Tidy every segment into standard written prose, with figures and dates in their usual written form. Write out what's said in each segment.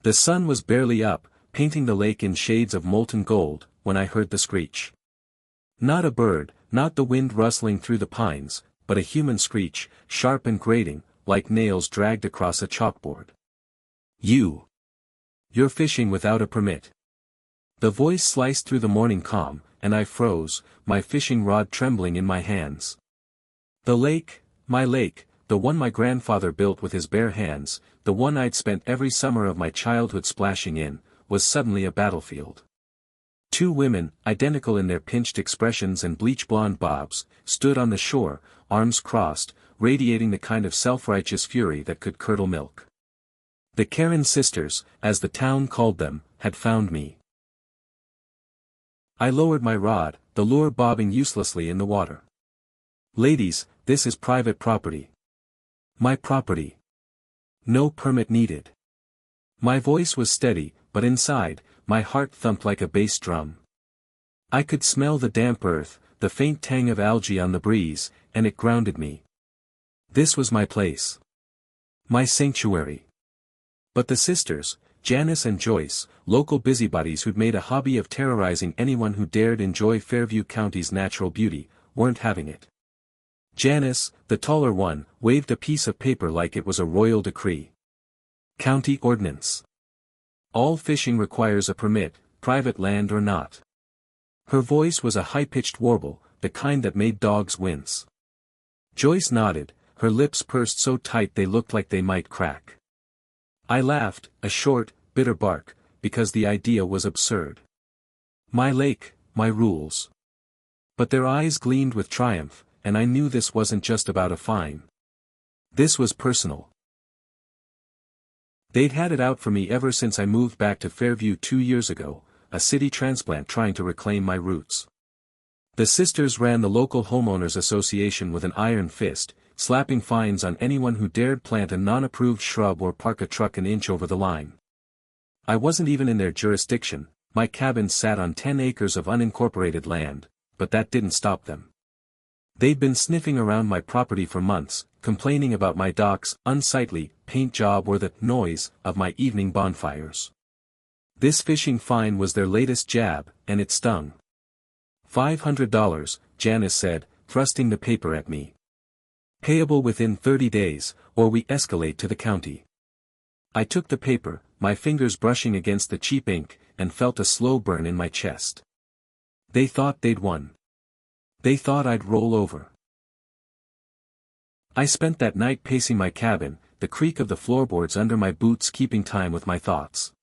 The sun was barely up, painting the lake in shades of molten gold, when I heard the screech. Not a bird, not the wind rustling through the pines, but a human screech, sharp and grating, like nails dragged across a chalkboard. You're fishing without a permit. The voice sliced through the morning calm, and I froze, my fishing rod trembling in my hands. The lake, my lake, the one my grandfather built with his bare hands, the one I'd spent every summer of my childhood splashing in, was suddenly a battlefield. Two women, identical in their pinched expressions and bleach-blonde bobs, stood on the shore, arms crossed, radiating the kind of self-righteous fury that could curdle milk. The Karen sisters, as the town called them, had found me. I lowered my rod, the lure bobbing uselessly in the water. Ladies, this is private property. My property. No permit needed. My voice was steady, but inside, my heart thumped like a bass drum. I could smell the damp earth, the faint tang of algae on the breeze, and it grounded me. This was my place. My sanctuary. But the sisters, Janice and Joyce, local busybodies who'd made a hobby of terrorizing anyone who dared enjoy Fairview County's natural beauty, weren't having it. Janice, the taller one, waved a piece of paper like it was a royal decree. County ordinance. All fishing requires a permit, private land or not. Her voice was a high-pitched warble, the kind that made dogs wince. Joyce nodded, her lips pursed so tight they looked like they might crack. I laughed, a short, bitter bark, because the idea was absurd. My lake, my rules. But their eyes gleamed with triumph, and I knew this wasn't just about a fine. This was personal. They'd had it out for me ever since I moved back to Fairview 2 years ago, a city transplant trying to reclaim my roots. The sisters ran the local homeowners association with an iron fist, slapping fines on anyone who dared plant a non-approved shrub or park a truck an inch over the line. I wasn't even in their jurisdiction, my cabin sat on 10 acres of unincorporated land, but that didn't stop them. They'd been sniffing around my property for months, complaining about my dock's unsightly paint job or the noise of my evening bonfires. This fishing fine was their latest jab, and it stung. $500, Janice said, thrusting the paper at me. Payable within 30 days, or we escalate to the county. I took the paper, my fingers brushing against the cheap ink, and felt a slow burn in my chest. They thought they'd won. They thought I'd roll over. I spent that night pacing my cabin, the creak of the floorboards under my boots keeping time with my thoughts.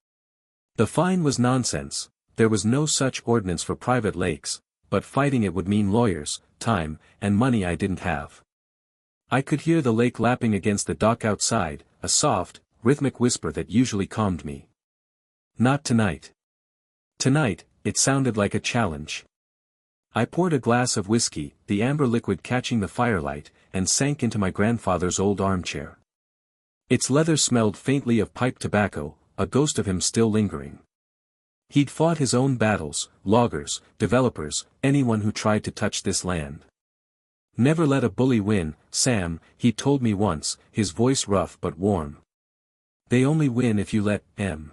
The fine was nonsense, there was no such ordinance for private lakes, but fighting it would mean lawyers, time, and money I didn't have. I could hear the lake lapping against the dock outside, a soft, rhythmic whisper that usually calmed me. Not tonight. Tonight, it sounded like a challenge. I poured a glass of whiskey, the amber liquid catching the firelight, and sank into my grandfather's old armchair. Its leather smelled faintly of pipe tobacco, a ghost of him still lingering. He'd fought his own battles, loggers, developers, anyone who tried to touch this land. Never let a bully win, Sam, he told me once, his voice rough but warm. They only win if you let them.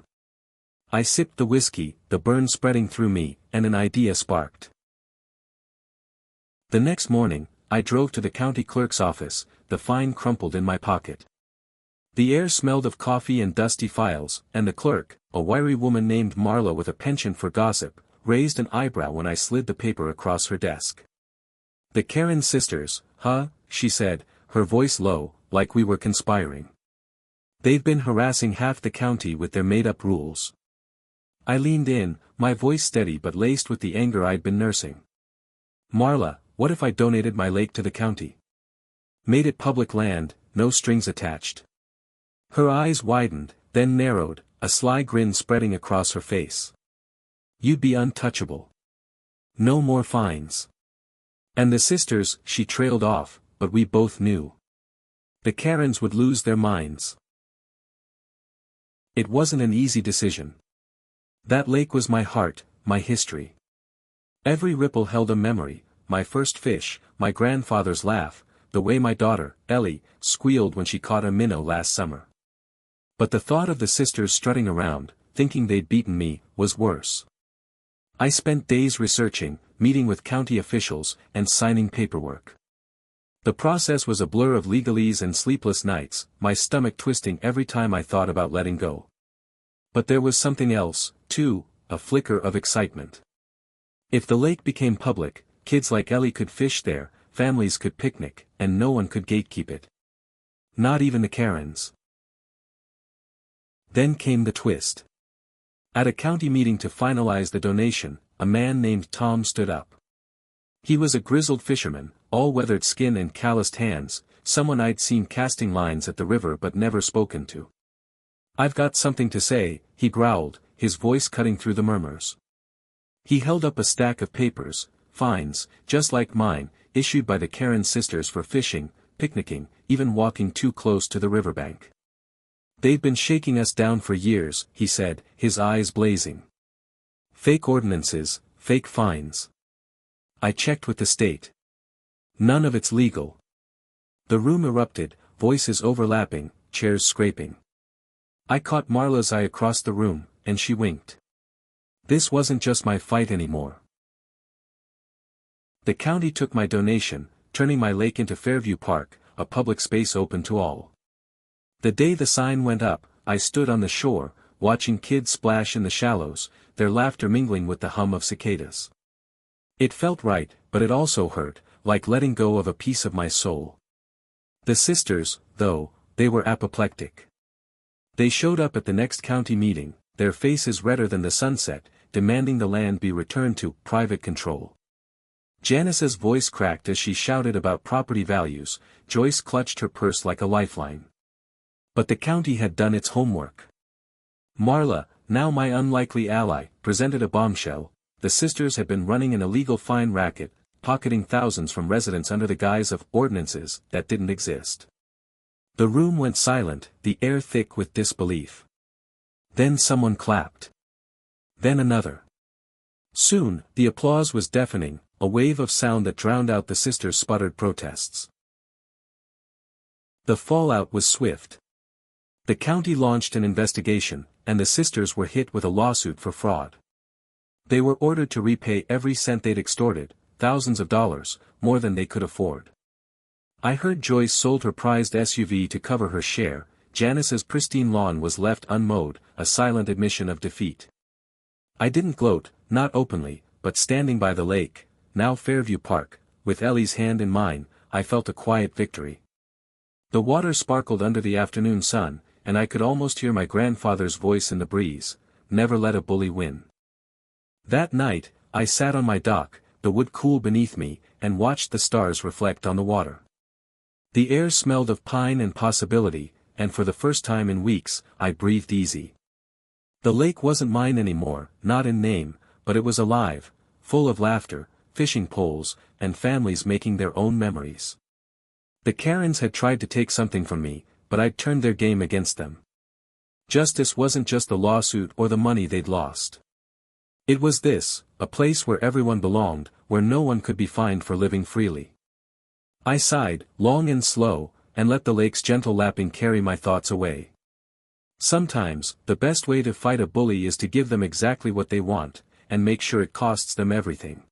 I sipped the whiskey, the burn spreading through me, and an idea sparked. The next morning, I drove to the county clerk's office, the fine crumpled in my pocket. The air smelled of coffee and dusty files, and the clerk, a wiry woman named Marla with a penchant for gossip, raised an eyebrow when I slid the paper across her desk. The Karen sisters, huh, she said, her voice low, like we were conspiring. They've been harassing half the county with their made-up rules. I leaned in, my voice steady but laced with the anger I'd been nursing. Marla, what if I donated my lake to the county? Made it public land, no strings attached. Her eyes widened, then narrowed, a sly grin spreading across her face. You'd be untouchable. No more fines. And the sisters, she trailed off, but we both knew. The Karens would lose their minds. It wasn't an easy decision. That lake was my heart, my history. Every ripple held a memory, my first fish, my grandfather's laugh, the way my daughter, Ellie, squealed when she caught a minnow last summer. But the thought of the sisters strutting around, thinking they'd beaten me, was worse. I spent days researching, meeting with county officials, and signing paperwork. The process was a blur of legalese and sleepless nights, my stomach twisting every time I thought about letting go. But there was something else, too, a flicker of excitement. If the lake became public, kids like Ellie could fish there, families could picnic, and no one could gatekeep it. Not even the Karens. Then came the twist. At a county meeting to finalize the donation, a man named Tom stood up. He was a grizzled fisherman, all weathered skin and calloused hands, someone I'd seen casting lines at the river but never spoken to. "I've got something to say," he growled, his voice cutting through the murmurs. He held up a stack of papers, fines, just like mine, issued by the Karen sisters for fishing, picnicking, even walking too close to the riverbank. "They've been shaking us down for years," he said, his eyes blazing. "Fake ordinances, fake fines. I checked with the state. None of it's legal." The room erupted, voices overlapping, chairs scraping. I caught Marla's eye across the room, and she winked. This wasn't just my fight anymore. The county took my donation, turning my lake into Fairview Park, a public space open to all. The day the sign went up, I stood on the shore, watching kids splash in the shallows, their laughter mingling with the hum of cicadas. It felt right, but it also hurt, like letting go of a piece of my soul. The sisters, though, they were apoplectic. They showed up at the next county meeting, their faces redder than the sunset, demanding the land be returned to private control. Janice's voice cracked as she shouted about property values. Joyce clutched her purse like a lifeline. But the county had done its homework. Marla, now my unlikely ally, presented a bombshell. The sisters had been running an illegal fine racket, pocketing thousands from residents under the guise of ordinances that didn't exist. The room went silent, the air thick with disbelief. Then someone clapped. Then another. Soon, the applause was deafening, a wave of sound that drowned out the sisters' sputtered protests. The fallout was swift. The county launched an investigation, and the sisters were hit with a lawsuit for fraud. They were ordered to repay every cent they'd extorted, thousands of dollars, more than they could afford. I heard Joyce sold her prized SUV to cover her share. Janice's pristine lawn was left unmowed, a silent admission of defeat. I didn't gloat, not openly, but standing by the lake, now Fairview Park, with Ellie's hand in mine, I felt a quiet victory. The water sparkled under the afternoon sun, and I could almost hear my grandfather's voice in the breeze, "Never let a bully win." That night, I sat on my dock, the wood cool beneath me, and watched the stars reflect on the water. The air smelled of pine and possibility, and for the first time in weeks, I breathed easy. The lake wasn't mine anymore, not in name, but it was alive, full of laughter, fishing poles, and families making their own memories. The Karens had tried to take something from me, but I'd turned their game against them. Justice wasn't just the lawsuit or the money they'd lost. It was this, a place where everyone belonged, where no one could be fined for living freely. I sighed, long and slow, and let the lake's gentle lapping carry my thoughts away. Sometimes, the best way to fight a bully is to give them exactly what they want, and make sure it costs them everything.